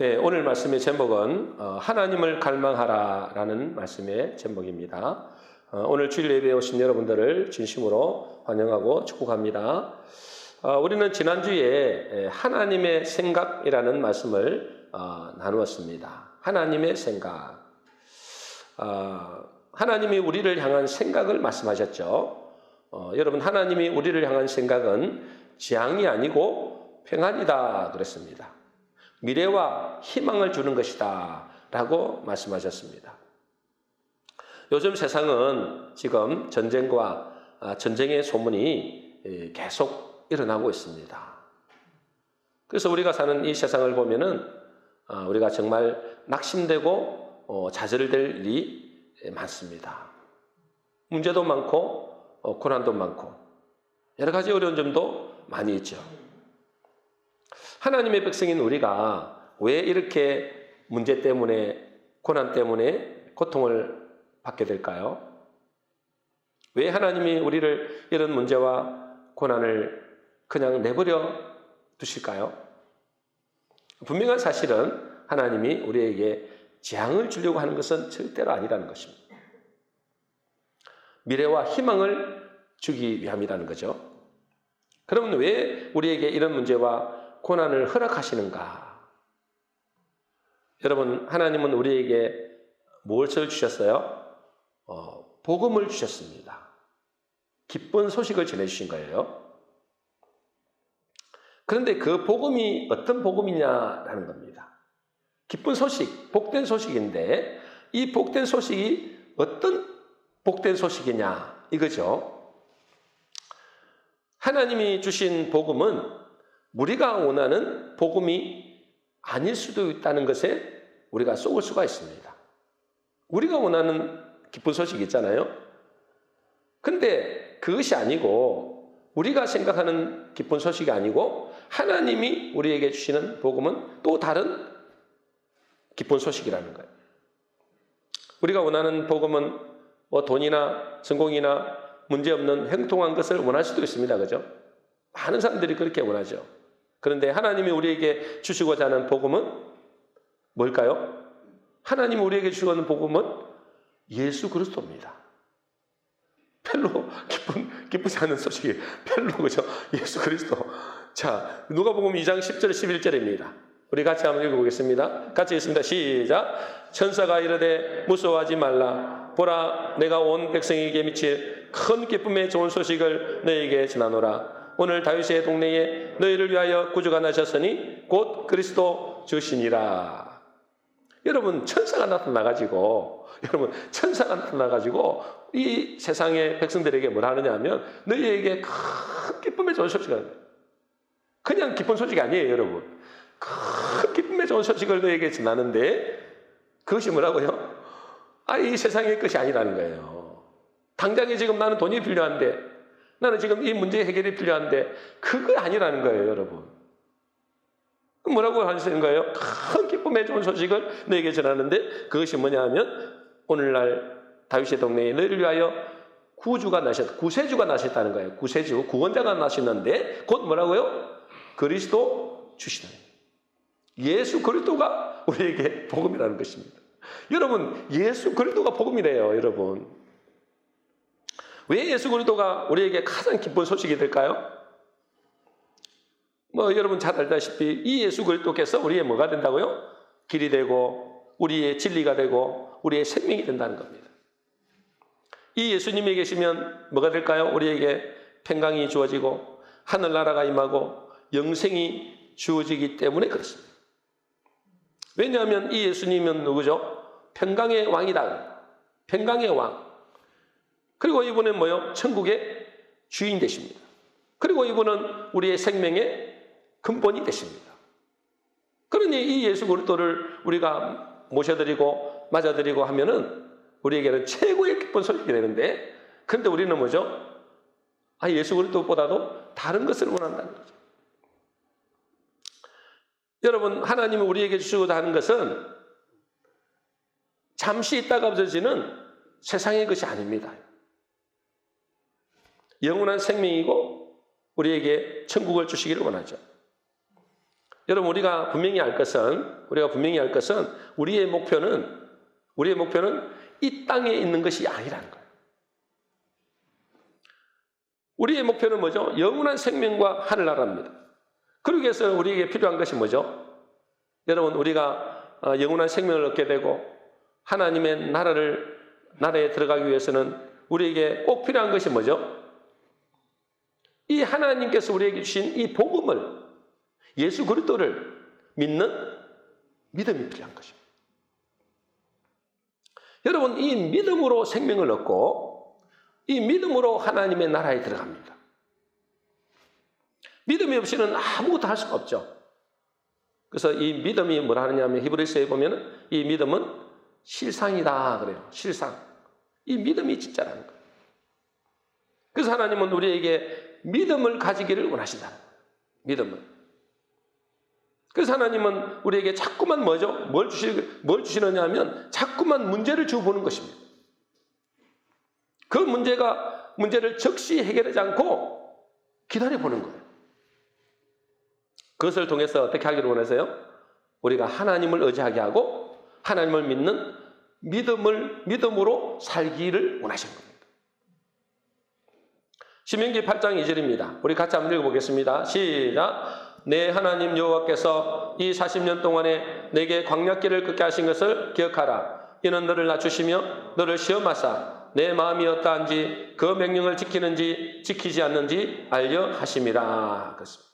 네, 오늘 말씀의 제목은 하나님을 갈망하라라는 말씀의 제목입니다. 오늘 주일 예배에 오신 여러분들을 진심으로 환영하고 축복합니다. 우리는 지난주에 하나님의 생각이라는 말씀을 나누었습니다. 하나님의 생각. 하나님이 우리를 향한 생각을 말씀하셨죠. 여러분, 하나님이 우리를 향한 생각은 재앙이 아니고 평안이다 그랬습니다. 미래와 희망을 주는 것이다 라고 말씀하셨습니다. 요즘 세상은 지금 전쟁과 전쟁의 소문이 계속 일어나고 있습니다. 그래서 우리가 사는 이 세상을 보면은 우리가 정말 낙심되고 좌절될 일이 많습니다. 문제도 많고 고난도 많고 여러 가지 어려운 점도 많이 있죠. 하나님의 백성인 우리가 왜 이렇게 문제 때문에, 고난 때문에 고통을 받게 될까요? 왜 하나님이 우리를 이런 문제와 고난을 그냥 내버려 두실까요? 분명한 사실은 하나님이 우리에게 재앙을 주려고 하는 것은 절대로 아니라는 것입니다. 미래와 희망을 주기 위함이라는 거죠. 그러면 왜 우리에게 이런 문제와 고난을 허락하시는가? 여러분, 하나님은 우리에게 무엇을 주셨어요? 복음을 주셨습니다. 기쁜 소식을 전해주신 거예요. 그런데 그 복음이 어떤 복음이냐라는 겁니다. 기쁜 소식, 복된 소식인데 이 복된 소식이 어떤 복된 소식이냐 이거죠. 하나님이 주신 복음은 우리가 원하는 복음이 아닐 수도 있다는 것에 우리가 속을 수가 있습니다. 우리가 원하는 기쁜 소식이 있잖아요. 그런데 그것이 아니고 우리가 생각하는 기쁜 소식이 아니고 하나님이 우리에게 주시는 복음은 또 다른 기쁜 소식이라는 거예요. 우리가 원하는 복음은 돈이나 성공이나 문제없는 형통한 것을 원할 수도 있습니다. 그죠? 많은 사람들이 그렇게 원하죠. 그런데 하나님이 우리에게 주시고자 하는 복음은 뭘까요? 하나님이 우리에게 주시는 복음은 예수 그리스도입니다. 별로 기쁘지 않은 소식이 별로 그죠? 예수 그리스도. 자, 누가복음 2장 10절 11절입니다. 우리 같이 한번 읽어보겠습니다. 같이 읽습니다. 시작. 천사가 이르되 무서워하지 말라. 보라, 내가 온 백성에게 미칠 큰 기쁨의 좋은 소식을 너에게 전하노라. 오늘 다윗의 동네에 너희를 위하여 구주가 나셨으니 곧 그리스도 주시니라. 여러분, 천사가 나타나가지고 이 세상의 백성들에게 뭘 하느냐 하면 너희에게 큰 기쁨의 좋은 소식을 하는 거예요. 그냥 기쁜 소식이 아니에요, 여러분. 큰 기쁨의 좋은 소식을 너희에게 전하는데 그것이 뭐라고요? 이 세상의 것이 아니라는 거예요. 당장에 지금 나는 돈이 필요한데 나는 지금 이 문제 해결이 필요한데 그거 아니라는 거예요, 여러분. 뭐라고 하시는 거예요? 큰 기쁨의 좋은 소식을 너에게 전하는데 그것이 뭐냐 하면 오늘날 다윗의 동네에 너희를 위하여 구세주가 나셨다는 거예요. 구세주, 구원자가 나셨는데 곧 뭐라고요? 그리스도 주시는 예수 그리스도가 우리에게 복음이라는 것입니다. 여러분, 예수 그리스도가 복음이래요, 여러분. 왜 예수 그리스도가 우리에게 가장 기쁜 소식이 될까요? 여러분 잘 알다시피 이 예수 그리스도께서 우리의 뭐가 된다고요? 길이 되고 우리의 진리가 되고 우리의 생명이 된다는 겁니다. 이 예수님이 계시면 뭐가 될까요? 우리에게 평강이 주어지고 하늘나라가 임하고 영생이 주어지기 때문에 그렇습니다. 왜냐하면 이 예수님은 누구죠? 평강의 왕이다. 평강의 왕. 그리고 이분은 뭐요? 천국의 주인 되십니다. 그리고 이분은 우리의 생명의 근본이 되십니다. 그러니 이 예수 그리스도를 우리가 모셔드리고 맞아드리고 하면은 우리에게는 최고의 기쁜 소식이 되는데, 그런데 우리는 뭐죠? 예수 그리스도보다도 다른 것을 원한다는 거죠. 여러분, 하나님이 우리에게 주시고자 하는 것은 잠시 있다가 없어지는 세상의 것이 아닙니다. 영원한 생명이고 우리에게 천국을 주시기를 원하죠. 여러분 우리가 분명히 알 것은 우리의 목표는 이 땅에 있는 것이 아니라는 거예요. 우리의 목표는 뭐죠? 영원한 생명과 하늘나라입니다. 그러기 위해서 우리에게 필요한 것이 뭐죠? 여러분 우리가 영원한 생명을 얻게 되고 하나님의 나라에 들어가기 위해서는 우리에게 꼭 필요한 것이 뭐죠? 이 하나님께서 우리에게 주신 이 복음을, 예수 그리스도를 믿는 믿음이 필요한 것입니다. 여러분 이 믿음으로 생명을 얻고 이 믿음으로 하나님의 나라에 들어갑니다. 믿음이 없이는 아무것도 할 수가 없죠. 그래서 이 믿음이 뭐라 하느냐면 히브리서에 보면 이 믿음은 실상이다 그래요. 실상. 이 믿음이 진짜라는 거예요. 그래서 하나님은 우리에게 믿음을 가지기를 원하신다. 믿음을. 그래서 하나님은 우리에게 자꾸만 뭐죠? 뭘 주시느냐 하면 자꾸만 문제를 주어보는 것입니다. 그 문제를 즉시 해결하지 않고 기다려보는 거예요. 그것을 통해서 어떻게 하기를 원하세요? 우리가 하나님을 의지하게 하고 하나님을 믿는 믿음으로 살기를 원하시는 겁니다. 신명기 8장 2절입니다. 우리 같이 한번 읽어보겠습니다. 시작. 내 하나님 여호와께서 이 40년 동안에 내게 광야길을 걷게 하신 것을 기억하라. 이는 너를 낮추시며 너를 시험하사 내 마음이 어떠한지 그 명령을 지키는지 지키지 않는지 알려 하심이라. 그렇습니다.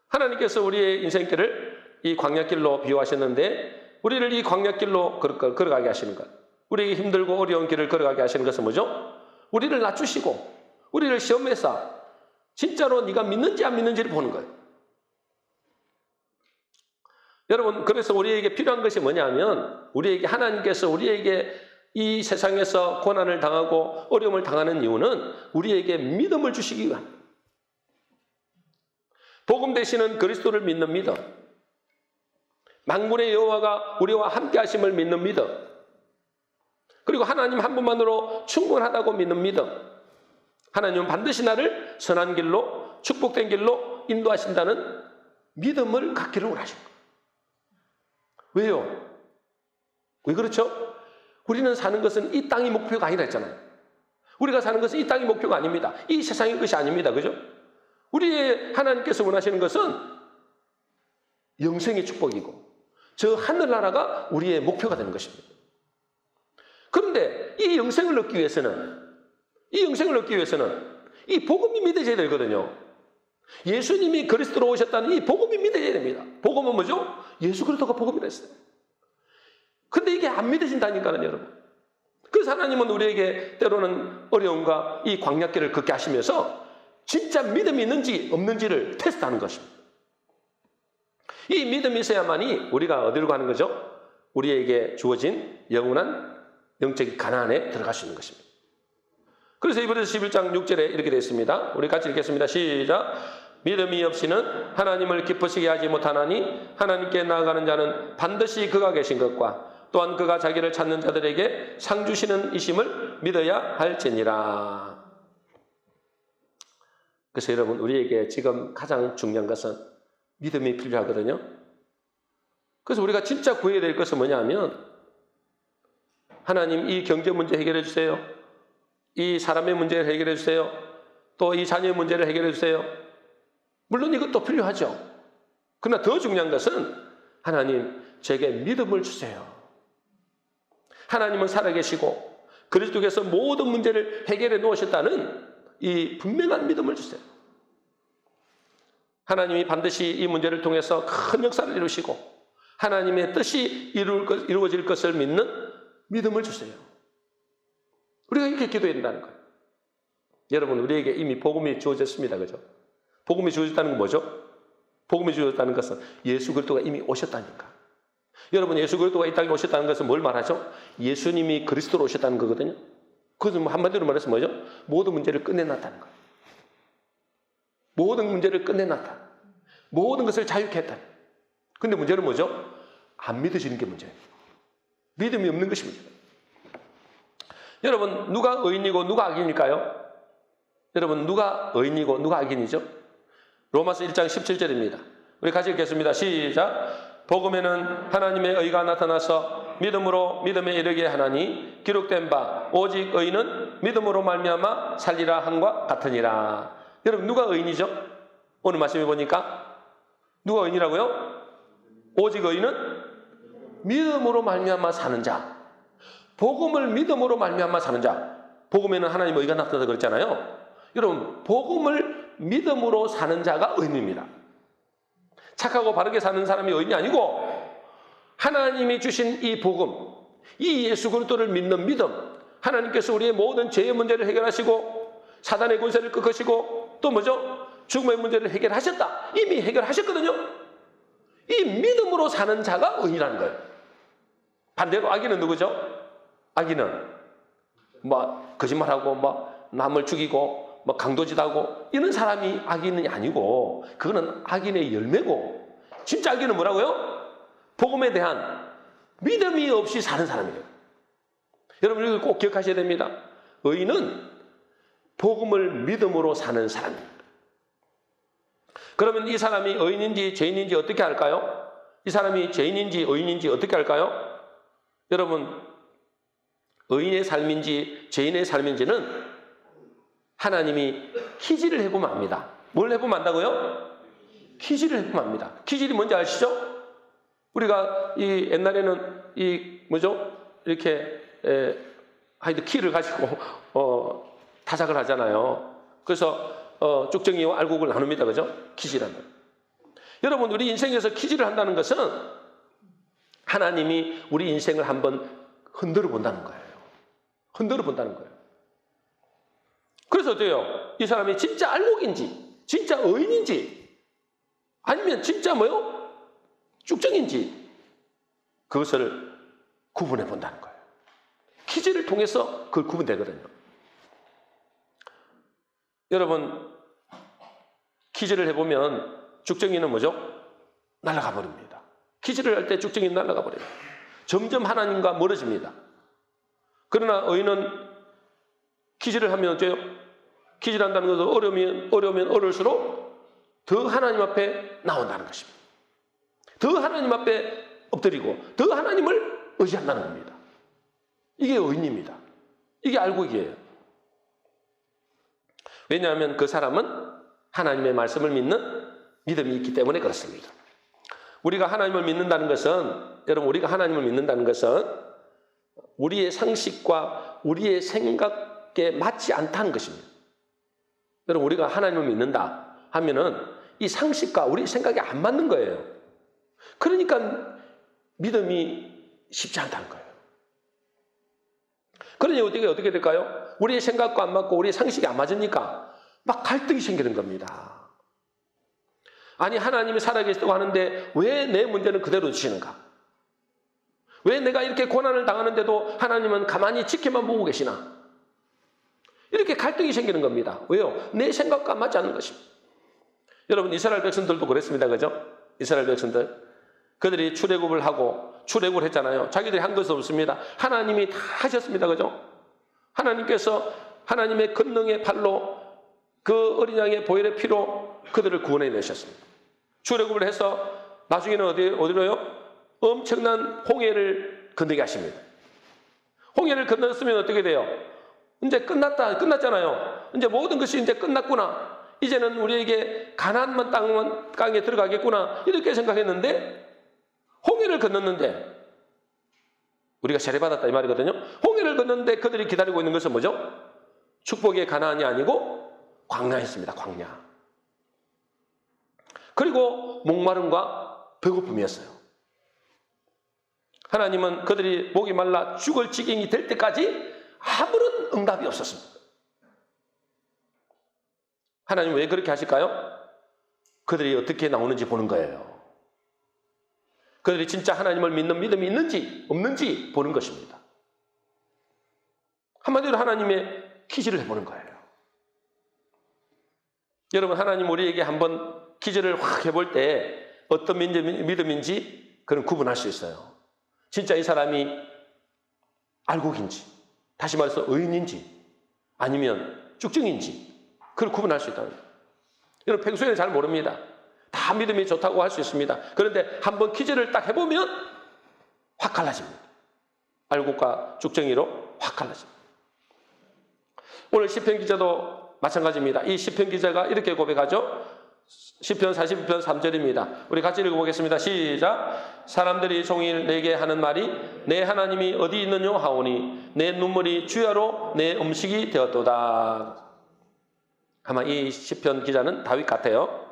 하나님께서 우리의 인생길을 이 광야길로 비유하셨는데 우리를 이 광야길로 걸어가게 하시는 것, 우리에게 힘들고 어려운 길을 걸어가게 하시는 것은 뭐죠? 우리를 낮추시고 우리를 시험해서 진짜로 네가 믿는지 안 믿는지를 보는 거예요. 여러분 그래서 우리에게 필요한 것이 뭐냐면 하나님께서 우리에게 이 세상에서 고난을 당하고 어려움을 당하는 이유는 우리에게 믿음을 주시기 위함입니다. 복음 되시는 그리스도를 믿는 믿음, 만군의 여호와가 우리와 함께 하심을 믿는 믿음, 그리고 하나님 한 분만으로 충분하다고 믿는 믿음, 하나님은 반드시 나를 선한 길로 축복된 길로 인도하신다는 믿음을 갖기를 원하십니다. 왜요? 왜 그렇죠? 우리는 사는 것은 이 땅이 목표가 아니라 했잖아요. 우리가 사는 것은 이 땅이 목표가 아닙니다. 이 세상의 것이 아닙니다. 그죠? 우리의 하나님께서 원하시는 것은 영생의 축복이고 저 하늘나라가 우리의 목표가 되는 것입니다. 그런데 이 영생을 얻기 위해서는 이 복음이 믿어져야 되거든요. 예수님이 그리스도로 오셨다는 이 복음이 믿어져야 됩니다. 복음은 뭐죠? 예수 그리스도가 복음이라 했어요. 근데 이게 안 믿어진다니까요, 여러분. 그래서 하나님은 우리에게 때로는 어려움과 이 광야길을 걷게 하시면서 진짜 믿음이 있는지 없는지를 테스트하는 것입니다. 이 믿음이 있어야만이 우리가 어디로 가는 거죠? 우리에게 주어진 영원한 영적인 가나안에 들어갈 수 있는 것입니다. 그래서 히브리서 11장 6절에 이렇게 되어 있습니다. 우리 같이 읽겠습니다. 시작. 믿음이 없이는 하나님을 기쁘시게 하지 못하나니 하나님께 나아가는 자는 반드시 그가 계신 것과 또한 그가 자기를 찾는 자들에게 상 주시는 이심을 믿어야 할지니라. 그래서 여러분 우리에게 지금 가장 중요한 것은 믿음이 필요하거든요. 그래서 우리가 진짜 구해야 될 것은 뭐냐면 하나님 이 경제 문제 해결해 주세요. 이 사람의 문제를 해결해 주세요. 또 이 자녀의 문제를 해결해 주세요. 물론 이것도 필요하죠. 그러나 더 중요한 것은 하나님 제게 믿음을 주세요. 하나님은 살아계시고 그리스도께서 모든 문제를 해결해 놓으셨다는 이 분명한 믿음을 주세요. 하나님이 반드시 이 문제를 통해서 큰 역사를 이루시고 하나님의 뜻이 이루어질 것을 믿는 믿음을 주세요. 우리가 이렇게 기도해야 된다는 거예요. 여러분 우리에게 이미 복음이 주어졌습니다. 그죠? 복음이 주어졌다는 건 뭐죠? 복음이 주어졌다는 것은 예수 그리스도가 이미 오셨다니까. 여러분 예수 그리스도가 이 땅에 오셨다는 것은 뭘 말하죠? 예수님이 그리스도로 오셨다는 거거든요. 그것은 한마디로 말해서 뭐죠? 모든 문제를 끝내놨다는 거예요. 모든 문제를 끝내놨다. 모든 것을 자유케 했다. 근데 문제는 뭐죠? 안 믿어지는 게 문제예요. 믿음이 없는 것이 문제예요. 여러분 누가 의인이고 누가 악인일까요? 여러분 누가 의인이고 누가 악인이죠? 로마서 1장 17절입니다. 우리 같이 읽겠습니다. 시작. 복음에는 하나님의 의가 나타나서 믿음으로 믿음에 이르게 하나니 기록된 바 오직 의인은 믿음으로 말미암아 살리라 함과 같으니라. 여러분 누가 의인이죠? 오늘 말씀해 보니까 누가 의인이라고요? 오직 의인은 믿음으로 말미암아 사는 자. 복음을 믿음으로 말미암아 사는 자. 복음에는 하나님의 의가 나타나서 그랬잖아요. 여러분 복음을 믿음으로 사는 자가 의인입니다. 착하고 바르게 사는 사람이 의인이 아니고 하나님이 주신 이 복음, 이 예수 그리스도를 믿는 믿음, 하나님께서 우리의 모든 죄의 문제를 해결하시고 사단의 권세를 꺾으시고 또 뭐죠? 죽음의 문제를 해결하셨다. 이미 해결하셨거든요. 이 믿음으로 사는 자가 의인이라는 거예요. 반대로 악인은 누구죠? 악인은 뭐 거짓말하고 뭐 남을 죽이고 뭐 강도짓하고 이런 사람이 악인이 아니고 그거는 악인의 열매고 진짜 악인은 뭐라고요? 복음에 대한 믿음이 없이 사는 사람이에요. 여러분 이걸 꼭 기억하셔야 됩니다. 의인은 복음을 믿음으로 사는 사람입니다. 그러면 이 사람이 의인인지 죄인인지 어떻게 할까요? 이 사람이 죄인인지 의인인지 어떻게 할까요? 여러분 의인의 삶인지 죄인의 삶인지는 하나님이 퀴즈를 해보면 압니다. 뭘 해보면 안다고요? 퀴즈를 해보면 압니다. 퀴즈이 뭔지 아시죠? 우리가 이 옛날에는 이 뭐죠? 이렇게 하여튼 키를 가지고 타작을 하잖아요. 그래서 쭉정이와 알곡을 나눕니다. 그죠? 퀴즈라는. 여러분 우리 인생에서 퀴즈를 한다는 것은 하나님이 우리 인생을 한번 흔들어 본다는 거예요. 흔들어 본다는 거예요. 그래서 어때요? 이 사람이 진짜 알곡인지 진짜 의인인지 아니면 진짜 뭐요? 쭉정인지 그것을 구분해 본다는 거예요. 퀴즈를 통해서 그걸 구분되거든요. 여러분 퀴즈를 해보면 쭉정이는 뭐죠? 날아가 버립니다. 퀴즈를 할 때 쭉정이는 날아가 버려요. 점점 하나님과 멀어집니다. 그러나 의인은 퀴즈를 하면 어때요? 퀴즈를 한다는 것은 어려우면 어려울수록 더 하나님 앞에 나온다는 것입니다. 더 하나님 앞에 엎드리고 더 하나님을 의지한다는 겁니다. 이게 의인입니다. 이게 알곡이에요. 왜냐하면 그 사람은 하나님의 말씀을 믿는 믿음이 있기 때문에 그렇습니다. 우리가 하나님을 믿는다는 것은 여러분 우리가 하나님을 믿는다는 것은 우리의 상식과 우리의 생각에 맞지 않다는 것입니다. 여러분 우리가 하나님을 믿는다 하면은 이 상식과 우리 생각이 안 맞는 거예요. 그러니까 믿음이 쉽지 않다는 거예요. 그러니 어떻게 될까요? 우리의 생각과 안 맞고 우리의 상식이 안 맞으니까 막 갈등이 생기는 겁니다. 아니 하나님이 살아계시다고 하는데 왜 내 문제는 그대로 주시는가? 왜 내가 이렇게 고난을 당하는데도 하나님은 가만히 지켜만 보고 계시나? 이렇게 갈등이 생기는 겁니다. 왜요? 내 생각과 맞지 않는 것입니다. 여러분 이스라엘 백성들도 그랬습니다. 그죠? 이스라엘 백성들. 그들이 출애굽을 하고 출애굽을 했잖아요. 자기들이 한 것은 없습니다. 하나님이 다 하셨습니다. 그죠? 하나님께서 하나님의 권능의 팔로 그 어린 양의 보혈의 피로 그들을 구원해 내셨습니다. 출애굽을 해서 나중에는 어디로요? 엄청난 홍해를 건너게 하십니다. 홍해를 건넜으면 어떻게 돼요? 이제 끝났잖아요. 이제 모든 것이 이제 끝났구나. 이제는 우리에게 가나안 땅에 들어가겠구나. 이렇게 생각했는데 홍해를 건넜는데 우리가 세례받았다 이 말이거든요. 홍해를 건넜는데 그들이 기다리고 있는 것은 뭐죠? 축복의 가나안이 아니고 광야였습니다. 광야. 그리고 목마름과 배고픔이었어요. 하나님은 그들이 목이 말라 죽을 지경이 될 때까지 아무런 응답이 없었습니다. 하나님 왜 그렇게 하실까요? 그들이 어떻게 나오는지 보는 거예요. 그들이 진짜 하나님을 믿는 믿음이 있는지 없는지 보는 것입니다. 한마디로 하나님의 퀴즈를 해보는 거예요. 여러분 하나님 우리에게 한번 퀴즈를 확 해볼 때 어떤 믿음인지 그런 구분할 수 있어요. 진짜 이 사람이 알곡인지 다시 말해서 의인인지 아니면 쭉정인지 그걸 구분할 수 있다는 거예요. 여러분 평소에는 잘 모릅니다. 다 믿음이 좋다고 할 수 있습니다. 그런데 한번 퀴즈를 딱 해보면 확 갈라집니다. 알곡과 죽정이로 확 갈라집니다. 오늘 시편 기자도 마찬가지입니다. 이 시편 기자가 이렇게 고백하죠. 시편 42편 3절입니다. 우리 같이 읽어보겠습니다. 시작. 사람들이 종일 내게 하는 말이 내 하나님이 어디 있느냐 하오니 내 눈물이 주야로 내 음식이 되었도다. 아마 이 시편 기자는 다윗 같아요.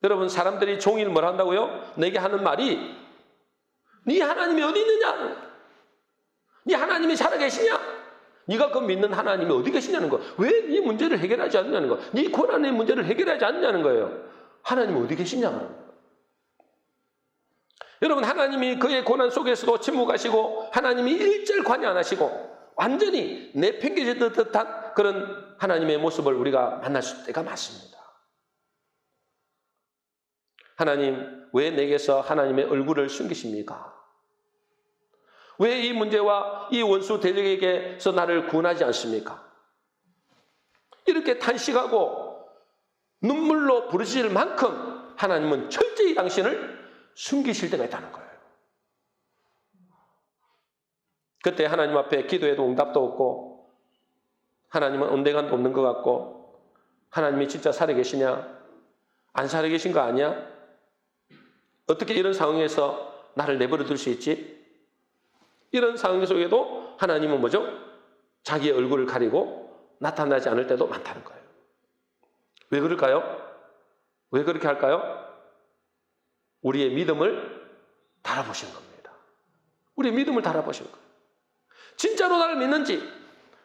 여러분, 사람들이 종일 뭘 한다고요? 내게 하는 말이 네 하나님이 어디 있느냐? 네 하나님이 살아계시냐? 네가 그 믿는 하나님이 어디 계시냐는 거. 왜 네 문제를 해결하지 않느냐는 거. 네 고난의 문제를 해결하지 않느냐는 거예요. 하나님이 어디 계시냐고. 여러분, 하나님이 그의 고난 속에서도 침묵하시고 하나님이 일절 관여 안 하시고 완전히 내팽개질 듯한 그런 하나님의 모습을 우리가 만날 때가 많습니다. 하나님, 왜 내게서 하나님의 얼굴을 숨기십니까? 왜 이 문제와 이 원수 대적에게서 나를 구원하지 않습니까? 이렇게 탄식하고 눈물로 부르짖을 만큼 하나님은 철저히 당신을 숨기실 때가 있다는 거예요. 그때 하나님 앞에 기도해도 응답도 없고 하나님은 언젠간도 없는 것 같고 하나님이 진짜 살아계시냐? 안 살아계신 거 아니야? 어떻게 이런 상황에서 나를 내버려 둘 수 있지? 이런 상황 속에도 하나님은 뭐죠? 자기의 얼굴을 가리고 나타나지 않을 때도 많다는 거예요. 왜 그럴까요? 왜 그렇게 할까요? 우리의 믿음을 달아보신 겁니다. 우리의 믿음을 달아보신 거예요. 진짜로 나를 믿는지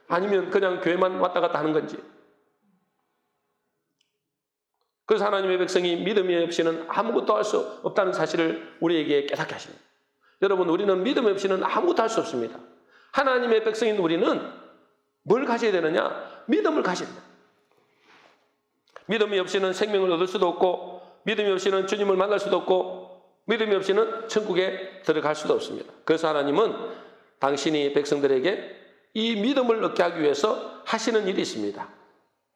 아니면 그냥 교회만 왔다 갔다 하는 건지. 그래서 하나님의 백성이 믿음이 없이는 아무것도 할 수 없다는 사실을 우리에게 깨닫게 하십니다. 여러분, 우리는 믿음 없이는 아무것도 할 수 없습니다. 하나님의 백성인 우리는 뭘 가져야 되느냐? 믿음을 가져야 됩니다. 믿음이 없이는 생명을 얻을 수도 없고 믿음이 없이는 주님을 만날 수도 없고 믿음이 없이는 천국에 들어갈 수도 없습니다. 그래서 하나님은 당신이 백성들에게 이 믿음을 얻게 하기 위해서 하시는 일이 있습니다.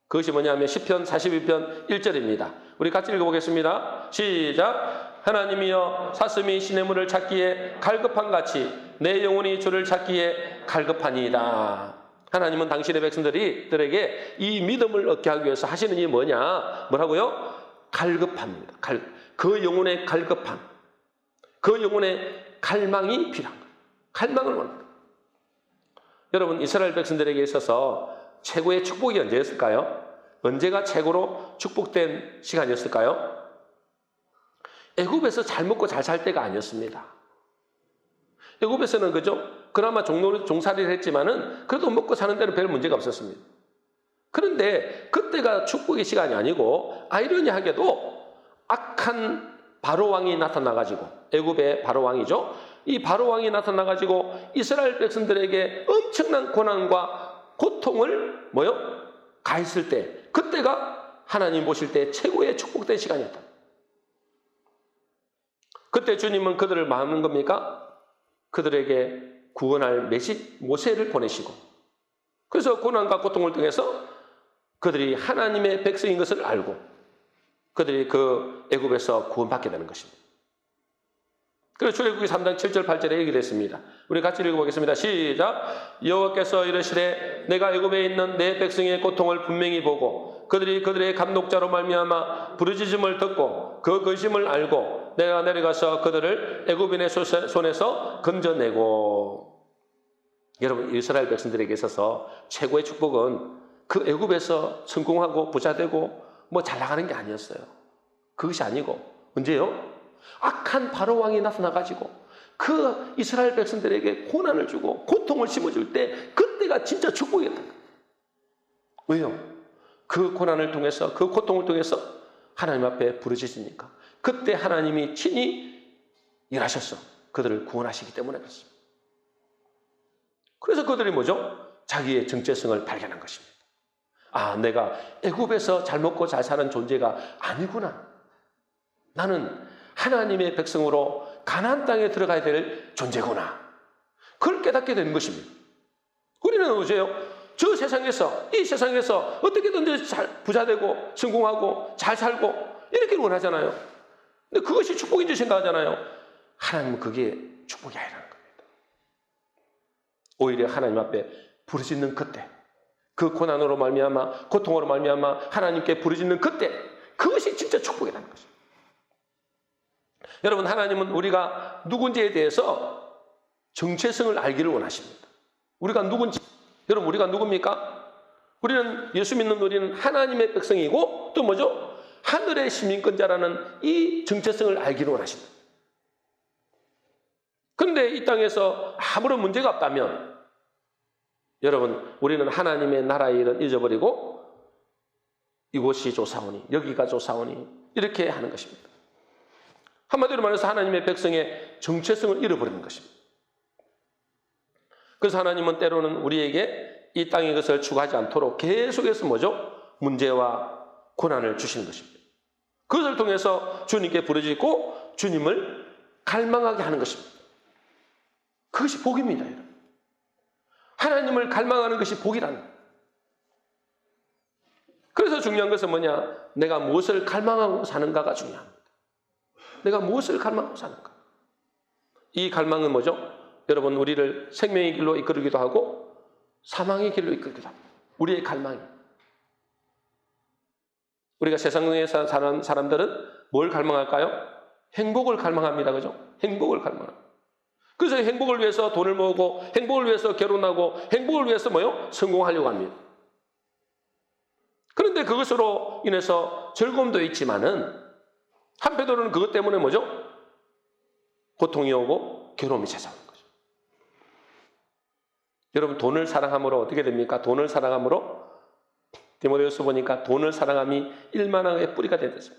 그것이 뭐냐면 시편 42편 1절입니다. 우리 같이 읽어보겠습니다. 시작. 하나님이여, 사슴이 시냇물을 찾기에 갈급한 같이 내 영혼이 주를 찾기에 갈급하니이다. 하나님은 당신의 백성들에게 이 믿음을 얻게 하기 위해서 하시는 일이 뭐냐? 뭐라고요? 갈급합니다. 그 영혼의 갈급함, 그 영혼의 갈망이 필요한 거예요. 갈망을 원합니다. 여러분, 이스라엘 백성들에게 있어서 최고의 축복이 언제였을까요? 언제가 최고로 축복된 시간이었을까요? 애굽에서 잘 먹고 잘 살 때가 아니었습니다. 애굽에서는 그죠? 그나마 종살이를 했지만은 그래도 먹고 사는 데는 별 문제가 없었습니다. 그런데 그때가 축복의 시간이 아니고 아이러니하게도 악한 바로 왕이 나타나가지고, 애굽의 바로 왕이죠. 이 바로 왕이 나타나가지고 이스라엘 백성들에게 엄청난 고난과 고통을 가했을 때, 그때가 하나님 보실 때 최고의 축복된 시간이었다. 그때 주님은 그들을 마음은 겁니까? 그들에게 구원할 모세를 보내시고, 그래서 고난과 고통을 통해서 그들이 하나님의 백성인 것을 알고 그들이 그 애굽에서 구원받게 되는 것입니다. 그래서 출애굽기 3장 7절 8절에 얘기를 했습니다. 우리 같이 읽어보겠습니다. 시작. 여호와께서 이르시되 내가 애굽에 있는 내 백성의 고통을 분명히 보고 그들이 그들의 감독자로 말미암아 부르짖음을 듣고 그 근심을 알고 내가 내려가서 그들을 애굽인의 손에서 건져내고. 여러분, 이스라엘 백성들에게 있어서 최고의 축복은 그 애굽에서 성공하고 부자되고 잘 나가는 게 아니었어요. 그것이 아니고 언제요? 악한 바로 왕이 나타나가지고 그 이스라엘 백성들에게 고난을 주고 고통을 심어줄 때, 그때가 진짜 축복이었다. 왜요? 그 고난을 통해서, 그 고통을 통해서 하나님 앞에 부르짖으니까 그때 하나님이 친히 일하셔서 그들을 구원하시기 때문에 그렇습니다. 그래서 그들이 자기의 정체성을 발견한 것입니다. 아, 내가 애굽에서 잘 먹고 잘 사는 존재가 아니구나. 나는 하나님의 백성으로 가나안 땅에 들어가야 될 존재구나. 그걸 깨닫게 되는 것입니다. 우리는 어제요? 저 세상에서, 이 세상에서 어떻게든지 잘 부자 되고 성공하고 잘 살고 이렇게 원하잖아요. 근데 그것이 축복인 줄 생각하잖아요. 하나님은 그게 축복이 아니라는 겁니다. 오히려 하나님 앞에 부르짖는 그때, 그 고난으로 말미암아 고통으로 말미암아 하나님께 부르짖는 그때, 그것이 진짜 축복이라는 것입니다. 여러분, 하나님은 우리가 누군지에 대해서 정체성을 알기를 원하십니다. 우리가 누군지, 여러분, 우리가 누굽니까? 우리는, 예수 믿는 우리는 하나님의 백성이고 또 뭐죠? 하늘의 시민권자라는 이 정체성을 알기를 원하십니다. 그런데 이 땅에서 아무런 문제가 없다면, 여러분, 우리는 하나님의 나라의 일은 잊어버리고 이곳이 좋사오니, 여기가 좋사오니 이렇게 하는 것입니다. 한마디로 말해서 하나님의 백성의 정체성을 잃어버리는 것입니다. 그래서 하나님은 때로는 우리에게 이 땅의 것을 추구하지 않도록 계속해서 뭐죠? 문제와 고난을 주시는 것입니다. 그것을 통해서 주님께 부르짖고 주님을 갈망하게 하는 것입니다. 그것이 복입니다, 여러분. 하나님을 갈망하는 것이 복이라는 거예요. 그래서 중요한 것은 뭐냐? 내가 무엇을 갈망하고 사는가가 중요합니다. 내가 무엇을 갈망하고 사는가? 이 갈망은 뭐죠? 여러분, 우리를 생명의 길로 이끌기도 하고 사망의 길로 이끌기도 합니다. 우리의 갈망이. 우리가 세상에 사는 사람들은 뭘 갈망할까요? 행복을 갈망합니다. 그죠? 행복을 갈망합니다. 그래서 행복을 위해서 돈을 모으고 행복을 위해서 결혼하고 행복을 위해서 뭐요? 성공하려고 합니다. 그런데 그것으로 인해서 즐거움도 있지만은 한편으로는 그것 때문에 뭐죠? 고통이 오고 괴로움이 찾아오는 거죠. 여러분, 돈을 사랑함으로 어떻게 됩니까? 돈을 사랑함으로 디모데후서 보니까 돈을 사랑함이 일만왕의 뿌리가 된다죠.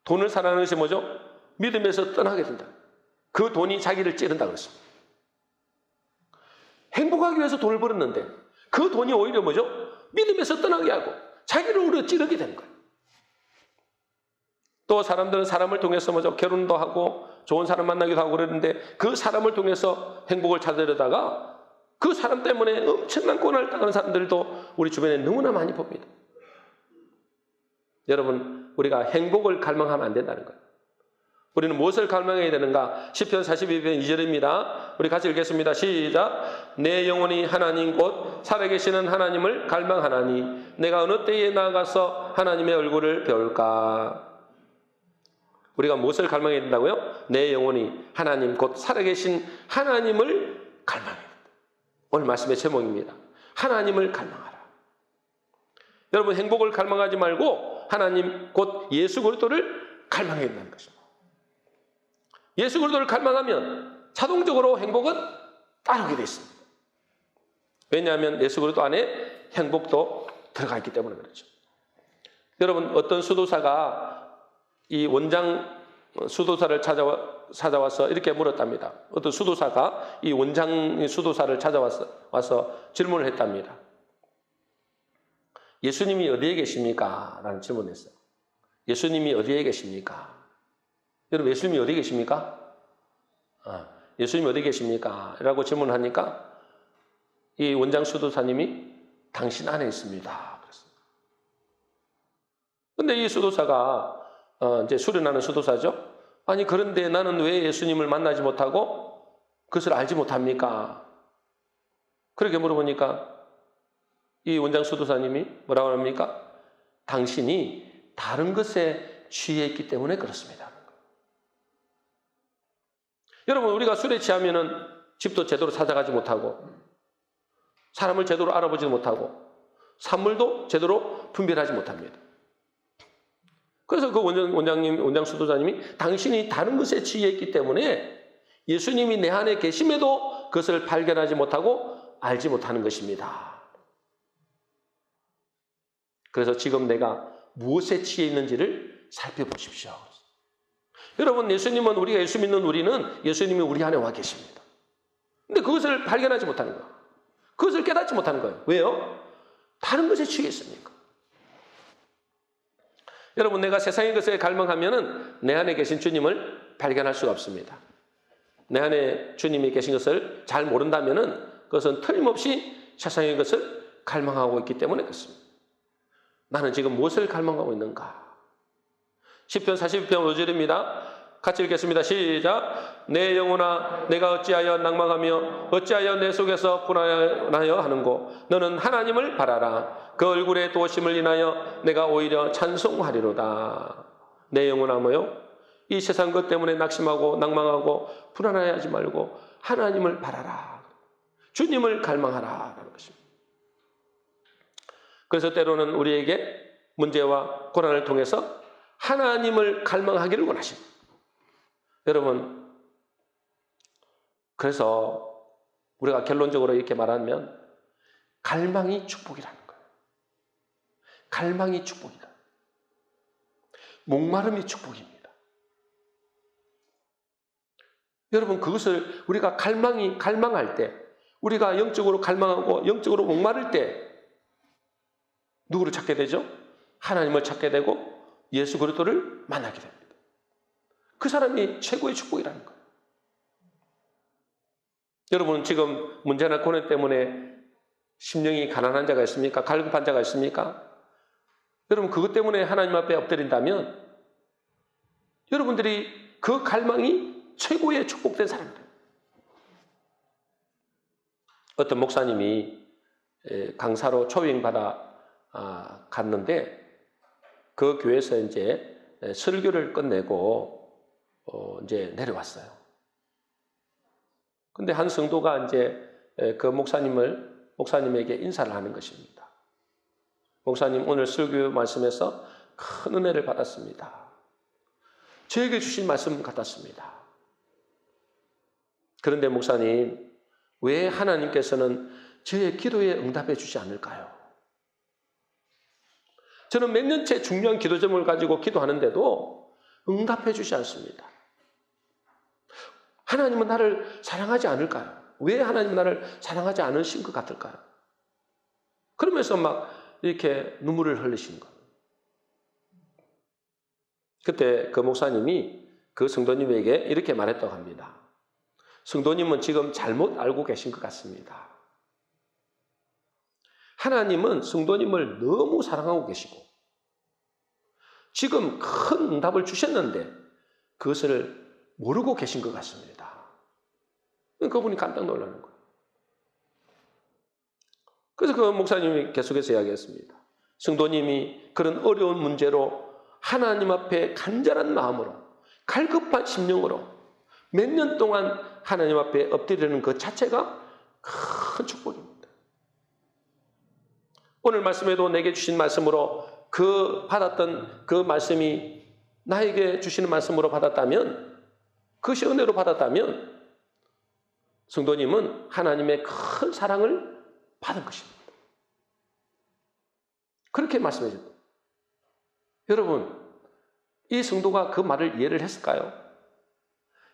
돈을 사랑하는 것이 뭐죠? 믿음에서 떠나게 된다. 그 돈이 자기를 찌른다 그랬습니다. 행복하기 위해서 돈을 벌었는데 그 돈이 오히려 뭐죠? 믿음에서 떠나게 하고 자기를 오히려 찌르게 되는 거예요. 또 사람들은 사람을 통해서 뭐죠? 결혼도 하고 좋은 사람 만나기도 하고 그러는데 그 사람을 통해서 행복을 찾으려다가 그 사람 때문에 엄청난 고난을 당하는 사람들도 우리 주변에 너무나 많이 봅니다. 여러분, 우리가 행복을 갈망하면 안 된다는 거예요. 우리는 무엇을 갈망해야 되는가? 시편 42편 2절입니다. 우리 같이 읽겠습니다. 시작. 내 영혼이 하나님 곧 살아계시는 하나님을 갈망하나니 내가 어느 때에 나아가서 하나님의 얼굴을 배울까? 우리가 무엇을 갈망해야 된다고요? 내 영혼이 하나님 곧 살아계신 하나님을 갈망해야 된다. 오늘 말씀의 제목입니다. 하나님을 갈망하라. 여러분, 행복을 갈망하지 말고 하나님 곧 예수 그리스도를 갈망해야 된다는 것입니다. 예수 그리스도를 갈망하면 자동적으로 행복은 따르게 되어 있습니다. 왜냐하면 예수 그리스도 안에 행복도 들어가 있기 때문에 그렇죠. 여러분, 어떤 수도사가 이 원장 수도사를 찾아와서 이렇게 물었답니다. 어떤 수도사가 이 원장 수도사를 찾아와서 질문을 했답니다. 예수님이 어디에 계십니까? 라는 질문을 했어요. 예수님이 어디에 계십니까? 여러분, 예수님이 어디에 계십니까? 예수님이 어디에 계십니까? 라고 질문하니까 이 원장 수도사님이 당신 안에 있습니다. 그랬습니다. 근데 이 수도사가 이제 수련하는 수도사죠. 아니, 그런데 나는 왜 예수님을 만나지 못하고 그것을 알지 못합니까? 그렇게 물어보니까 이 원장 수도사님이 뭐라고 합니까? 당신이 다른 것에 취해 있기 때문에 그렇습니다. 여러분, 우리가 술에 취하면은 집도 제대로 찾아가지 못하고 사람을 제대로 알아보지 못하고 산물도 제대로 분별하지 못합니다. 그래서 그 원장 수도사님이 당신이 다른 것에 취해 있기 때문에 예수님이 내 안에 계심에도 그것을 발견하지 못하고 알지 못하는 것입니다. 그래서 지금 내가 무엇에 취해 있는지를 살펴보십시오. 여러분, 예수님은, 우리가 예수 믿는 우리는 예수님이 우리 안에 와 계십니다. 근데 그것을 발견하지 못하는 거예요. 그것을 깨닫지 못하는 거예요. 왜요? 다른 것에 취해 있으니까. 여러분, 내가 세상의 것에 갈망하면은 내 안에 계신 주님을 발견할 수가 없습니다. 내 안에 주님이 계신 것을 잘 모른다면은 그것은 틀림없이 세상의 것을 갈망하고 있기 때문에 그렇습니다. 나는 지금 무엇을 갈망하고 있는가? 시편 42편 5절입니다. 같이 읽겠습니다. 시작. 내 영혼아 내가 어찌하여 낭망하며 어찌하여 내 속에서 불안하여 하는고 너는 하나님을 바라라. 그 얼굴의 도심을 인하여 내가 오히려 찬송하리로다. 내 영혼아 뭐요? 이 세상 것 때문에 낙심하고 낭망하고 불안해하지 말고 하나님을 바라라. 주님을 갈망하라 라는 것입니다. 그래서 때로는 우리에게 문제와 고난을 통해서 하나님을 갈망하기를 원하십니다. 여러분, 그래서 우리가 결론적으로 이렇게 말하면 갈망이 축복이라는 거예요. 갈망이 축복이다. 목마름이 축복입니다. 여러분, 그것을 우리가 갈망할 때, 우리가 영적으로 갈망하고 영적으로 목마를 때 누구를 찾게 되죠? 하나님을 찾게 되고 예수 그리스도를 만나게 됩니다. 그 사람이 최고의 축복이라는 거예요. 여러분, 지금 문제나 고난 때문에 심령이 가난한 자가 있습니까? 갈급한 자가 있습니까? 여러분, 그것 때문에 하나님 앞에 엎드린다면 여러분들이 그 갈망이 최고의 축복된 사람들. 어떤 목사님이 강사로 초빙받아 갔는데 그 교회에서 이제 설교를 끝내고 이제 내려왔어요. 근데 한 성도가 이제 그 목사님에게 인사를 하는 것입니다. 목사님, 오늘 설교 말씀에서 큰 은혜를 받았습니다. 저에게 주신 말씀 같았습니다. 그런데 목사님, 왜 하나님께서는 저의 기도에 응답해 주지 않을까요? 저는 몇 년째 중요한 기도 제목을 가지고 기도하는데도 응답해 주지 않습니다. 하나님은 나를 사랑하지 않을까요? 왜 하나님은 나를 사랑하지 않으신 것 같을까요? 그러면서 막 이렇게 눈물을 흘리신 거예요. 그때 그 목사님이 그 성도님에게 이렇게 말했다고 합니다. 성도님은 지금 잘못 알고 계신 것 같습니다. 하나님은 성도님을 너무 사랑하고 계시고 지금 큰 응답을 주셨는데 그것을 모르고 계신 것 같습니다. 그분이 깜짝 놀라는 거예요. 그래서 그 목사님이 계속해서 이야기했습니다. 성도님이 그런 어려운 문제로 하나님 앞에 간절한 마음으로 갈급한 심령으로 몇 년 동안 하나님 앞에 엎드리는 그 자체가 큰 축복입니다. 오늘 말씀에도 내게 주신 말씀으로 그 받았던 그 말씀이 나에게 주시는 말씀으로 받았다면, 그것이 은혜로 받았다면 성도님은 하나님의 큰 사랑을 받은 것입니다. 그렇게 말씀해 줬다. 여러분, 이 성도가 그 말을 이해를 했을까요?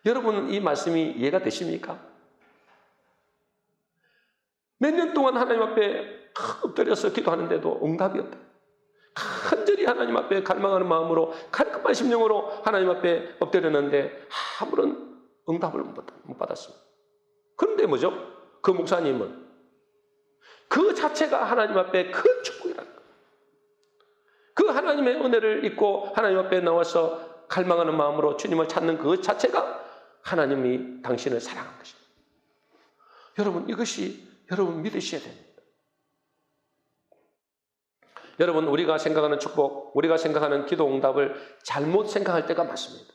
여러분은 이 말씀이 이해가 되십니까? 몇 년 동안 하나님 앞에 엎드려서 기도하는데도 응답이 없다. 간절히 하나님 앞에 갈망하는 마음으로 갈급한 심령으로 하나님 앞에 엎드렸는데 아무런 응답을 못 받았습니다. 그런데 뭐죠? 그 목사님은 그 자체가 하나님 앞에 큰 축복이라는 거예요. 그 하나님의 은혜를 잊고 하나님 앞에 나와서 갈망하는 마음으로 주님을 찾는 그 자체가 하나님이 당신을 사랑한 것입니다. 여러분, 이것이 여러분 믿으셔야 됩니다. 여러분, 우리가 생각하는 축복, 우리가 생각하는 기도 응답을 잘못 생각할 때가 많습니다.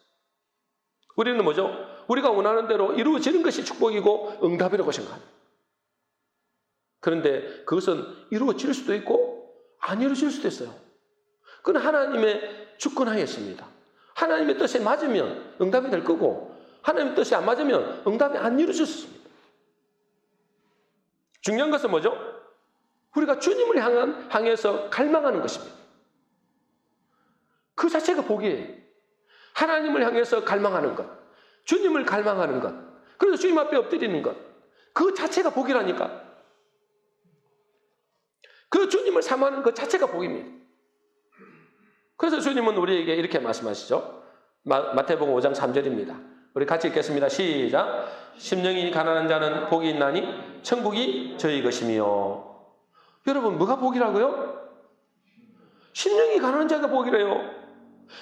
우리는 뭐죠? 우리가 원하는 대로 이루어지는 것이 축복이고 응답이라고 생각합니다. 그런데 그것은 이루어질 수도 있고 안 이루어질 수도 있어요. 그건 하나님의 주권하에 있습니다. 하나님의 뜻에 맞으면 응답이 될 거고 하나님의 뜻에 안 맞으면 응답이 안 이루어질 수 있습니다. 중요한 것은 뭐죠? 우리가 주님을 향해서 갈망하는 것입니다. 그 자체가 복이에요. 하나님을 향해서 갈망하는 것, 주님을 갈망하는 것, 그래서 주님 앞에 엎드리는 것, 그 자체가 복이라니까. 그 주님을 사모하는 것 자체가 복입니다. 그래서 주님은 우리에게 이렇게 말씀하시죠. 마태복음 5장 3절입니다. 우리 같이 읽겠습니다. 시작. 심령이 가난한 자는 복이 있나니 천국이 저희 것이며. 여러분, 뭐가 복이라고요? 심령이 가난한 자가 복이래요.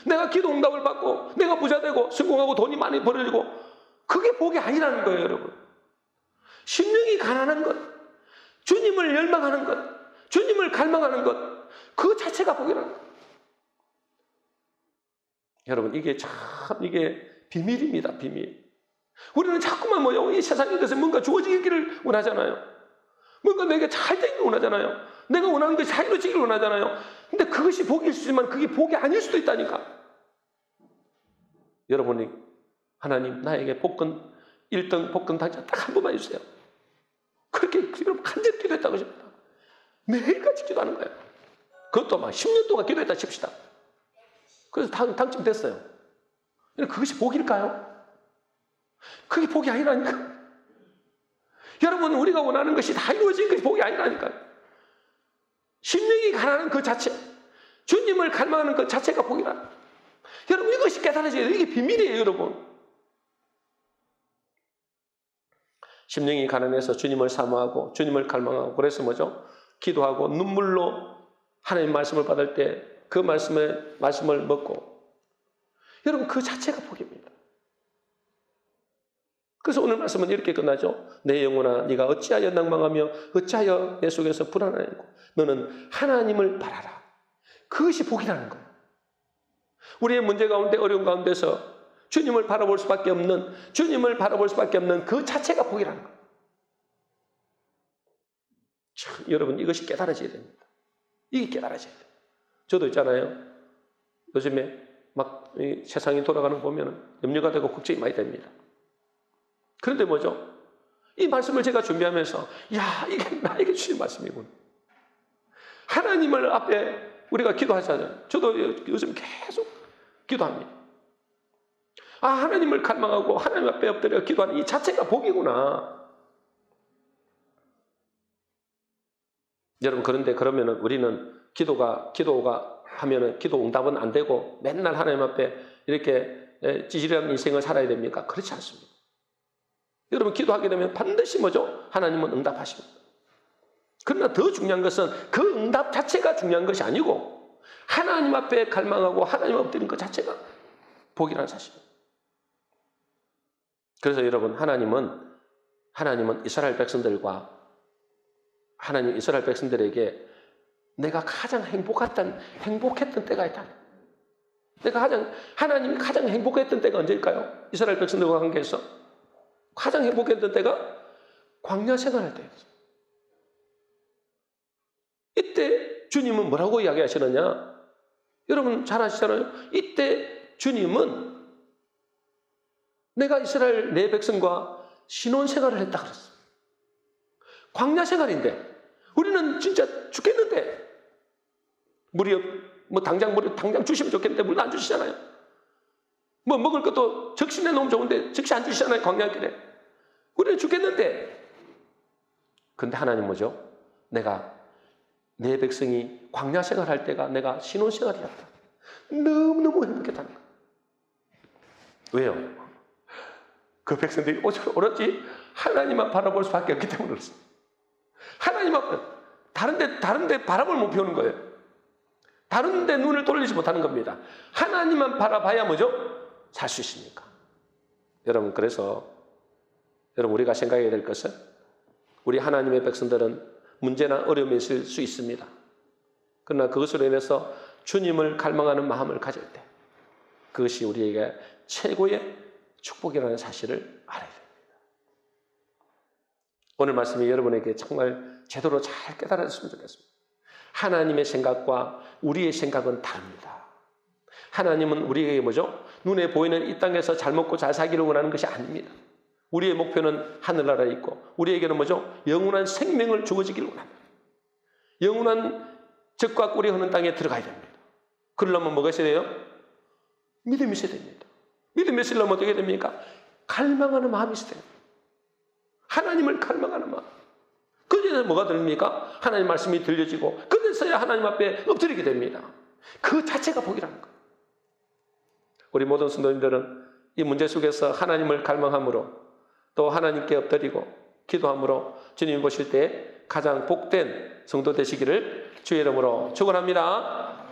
내가 기도 응답을 받고 내가 부자 되고 성공하고 돈이 많이 벌어지고, 그게 복이 아니라는 거예요, 여러분. 심령이 가난한 것, 주님을 열망하는 것, 주님을 갈망하는 것, 그 자체가 복이라는 거예요. 여러분, 이게 비밀입니다, 비밀. 우리는 자꾸만 뭐요? 이 세상의 것에 뭔가 주어지기를 원하잖아요. 뭔가 내게 잘 되기를 원하잖아요. 내가 원하는 것이 다 이루어지기를 원하잖아요. 근데 그것이 복일 수 있지만 그게 복이 아닐 수도 있다니까. 여러분이 하나님, 나에게 복권 1등 복권 당첨 딱 한 번만 해주세요. 그렇게 여러분 간절히 기도했다고 하십니다. 매일같이 기도하는 거예요. 그것도 막 10년 동안 기도했다 칩시다. 그래서 당첨됐어요. 그것이 복일까요? 그게 복이 아니라니까. 여러분, 우리가 원하는 것이 다 이루어진 것이 복이 아니라니까요. 심령이 가난한 그 자체, 주님을 갈망하는 그 자체가 복이라. 여러분, 이것이 깨달아져야 돼요. 이게 비밀이에요, 여러분. 심령이 가난해서 주님을 사모하고 주님을 갈망하고, 그래서 뭐죠? 기도하고 눈물로 하나님 말씀을 받을 때 그 말씀을 먹고, 여러분, 그 자체가 복입니다. 그래서 오늘 말씀은 이렇게 끝나죠. 내 영혼아, 네가 어찌하여 낭망하며 어찌하여 내 속에서 불안하냐고. 너는 하나님을 바라라. 그것이 복이라는 거예요. 우리의 문제 가운데, 어려운 가운데서 주님을 바라볼 수밖에 없는 그 자체가 복이라는 거예요. 참, 여러분, 이것이 깨달아져야 됩니다. 이게 깨달아져야 돼요. 저도 있잖아요. 요즘에 막 세상이 돌아가는 거 보면 염려가 되고 걱정이 많이 됩니다. 그런데 뭐죠? 이 말씀을 제가 준비하면서, 이게 나에게 주신 말씀이군. 하나님을 앞에 우리가 기도하잖아요. 저도 요즘 계속 기도합니다. 하나님을 갈망하고 하나님 앞에 엎드려 기도하는 이 자체가 복이구나. 여러분, 그런데 그러면은 우리는 기도가 하면은 기도 응답은 안 되고 맨날 하나님 앞에 이렇게 찌질한 인생을 살아야 됩니까? 그렇지 않습니다. 여러분, 기도하게 되면 반드시 뭐죠? 하나님은 응답하십니다. 그러나 더 중요한 것은 그 응답 자체가 중요한 것이 아니고 하나님 앞에 갈망하고 하나님 앞에 엎드리는 것 자체가 복이라는 사실입니다. 그래서 여러분, 하나님은 이스라엘 백성들에게 내가 가장 행복했던 때가 있다. 하나님이 가장 행복했던 때가 언제일까요? 이스라엘 백성들과 관계에서 가장 행복했던 때가 광야 생활할 때였어요. 이때 주님은 뭐라고 이야기하시느냐? 여러분 잘 아시잖아요. 이때 주님은 내가 이스라엘 내 백성과 신혼 생활을 했다 그랬어요. 광야 생활인데 우리는 진짜 죽겠는데 당장 주시면 좋겠는데 물도 안 주시잖아요. 먹을 것도 적신해 놓으면 좋은데 적시 안 주시잖아요. 광야길에. 우리는 죽겠는데. 근데 하나님 뭐죠? 내가 내 백성이 광야 생활할 때가 내가 신혼 생활이었다. 너무너무 행복했다는 거예요. 왜요? 그 백성들이 오로지 하나님만 바라볼 수밖에 없기 때문에 그렇습니다. 하나님만 다른데 바라볼 못 펴는 거예요. 다른데 눈을 돌리지 못하는 겁니다. 하나님만 바라봐야 뭐죠? 살 수 있으니까. 여러분, 그래서 우리가 생각해야 될 것은 우리 하나님의 백성들은 문제나 어려움이 있을 수 있습니다. 그러나 그것으로 인해서 주님을 갈망하는 마음을 가질 때 그것이 우리에게 최고의 축복이라는 사실을 알아야 됩니다. 오늘 말씀이 여러분에게 정말 제대로 잘 깨달았으면 좋겠습니다. 하나님의 생각과 우리의 생각은 다릅니다. 하나님은 우리에게 뭐죠? 눈에 보이는 이 땅에서 잘 먹고 잘 살기를 원하는 것이 아닙니다. 우리의 목표는 하늘나라에 있고 우리에게는 뭐죠? 영원한 생명을 주어지기를 원합니다. 영원한 젖과 꿀이 흐르는 땅에 들어가야 됩니다. 그러려면 뭐가 있어야 돼요? 믿음이 있어야 됩니다. 믿음이 있으려면 어떻게 됩니까? 갈망하는 마음이 있어야 됩니다. 하나님을 갈망하는 마음. 그제야 뭐가 들립니까? 하나님 말씀이 들려지고 그제서야 하나님 앞에 엎드리게 됩니다. 그 자체가 복이라는 거예요. 우리 모든 성도님들은 이 문제 속에서 하나님을 갈망함으로 또 하나님께 엎드리고 기도함으로 주님 보실 때 가장 복된 성도 되시기를 주의 이름으로 축원합니다.